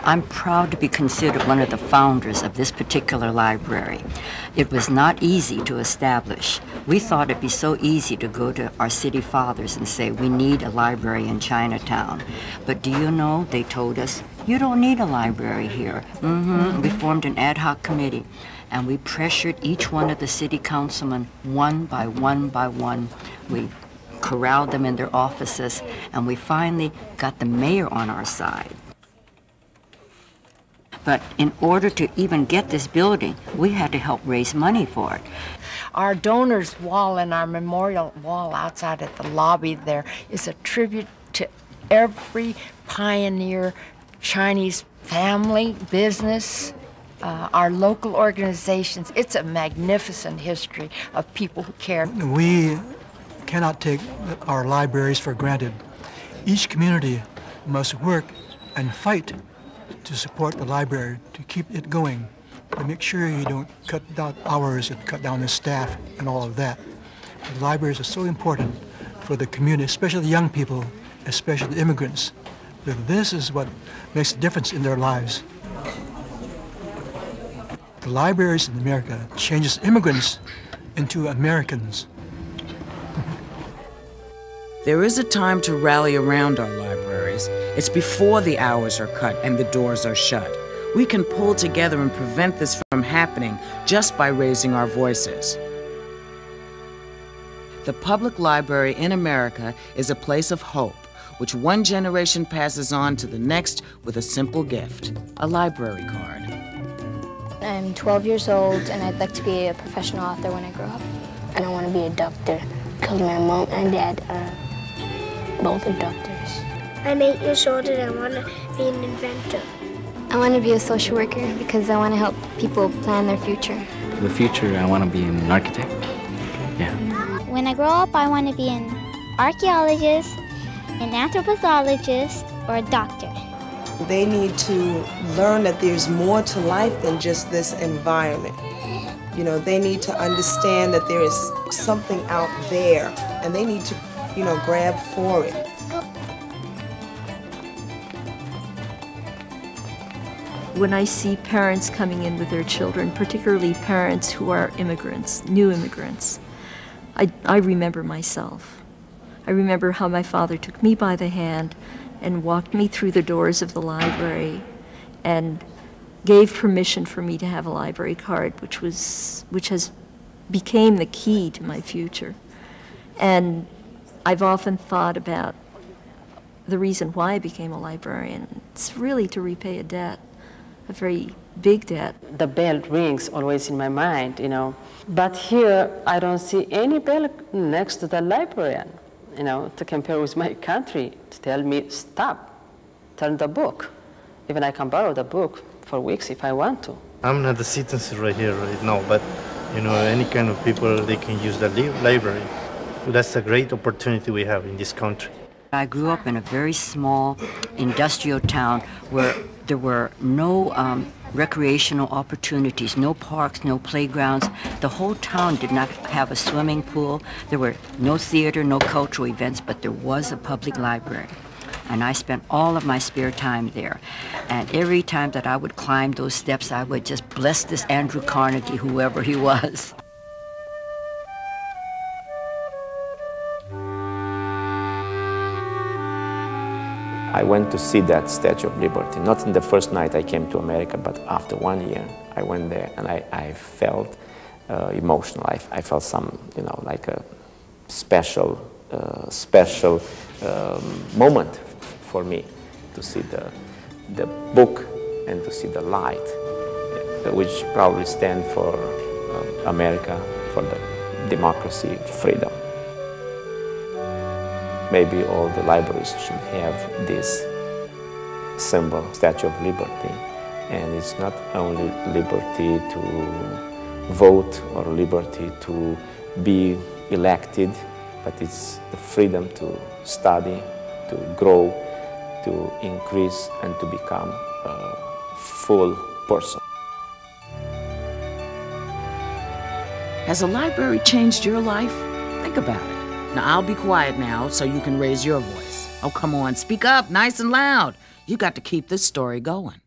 I'm proud to be considered one of the founders of this particular library. It was not easy to establish. We thought it'd be so easy to go to our city fathers and say, we need a library in Chinatown. But do you know, they told us, you don't need a library here. We formed an ad hoc committee, and we pressured each one of the city councilmen one by one by one. We corralled them in their offices, and we finally got the mayor on our side. But in order to even get this building, we had to help raise money for it. Our donors wall and our memorial wall outside at the lobby there is a tribute to every pioneer Chinese family, business, our local organizations. It's a magnificent history of people who care. We cannot take our libraries for granted. Each community must work and fight to support the library, to keep it going, to make sure you don't cut down hours and cut down the staff and all of that. The libraries are so important for the community, especially the young people, especially the immigrants. But this is what makes a difference in their lives. The libraries in America changes immigrants into Americans. There is a time to rally around our libraries. It's before the hours are cut and the doors are shut. We can pull together and prevent this from happening just by raising our voices. The public library in America is a place of hope, which one generation passes on to the next with a simple gift, a library card. I'm 12 years old, and I'd like to be a professional author when I grow up. And I want to be a doctor because my mom and dad are both are doctors. I'm 8 years old and I want to be an inventor. I want to be a social worker because I want to help people plan their future. For the future, I want to be an architect. Yeah. When I grow up, I want to be an archaeologist, an anthropologist, or a doctor. They need to learn that there's more to life than just this environment. You know, they need to understand that there is something out there, and they need to, grab for it. When I see parents coming in with their children, particularly parents who are immigrants, new immigrants, I remember myself. I remember how my father took me by the hand and walked me through the doors of the library and gave permission for me to have a library card, which has became the key to my future. And I've often thought about the reason why I became a librarian. It's really to repay a debt, a very big debt. The bell rings always in my mind, But here, I don't see any bell next to the librarian, to compare with my country, to tell me, stop, turn the book. Even I can borrow the book for weeks if I want to. I'm not a citizen right here, right now, but, any kind of people, they can use the library. That's a great opportunity we have in this country. I grew up in a very small industrial town where there were no recreational opportunities, no parks, no playgrounds. The whole town did not have a swimming pool. There were no theater, no cultural events, but there was a public library. And I spent all of my spare time there. And every time that I would climb those steps, I would just bless this Andrew Carnegie, whoever he was. I went to see that Statue of Liberty, not in the first night I came to America, but after 1 year I went there and I felt emotional. I felt some, like a special moment for me to see the book and to see the light, which probably stand for America, for the democracy, freedom. Maybe all the libraries should have this symbol, Statue of Liberty. And it's not only liberty to vote or liberty to be elected, but it's the freedom to study, to grow, to increase, and to become a full person. Has a library changed your life? Think about it. Now, I'll be quiet now so you can raise your voice. Oh, come on, speak up nice and loud. You got to keep this story going.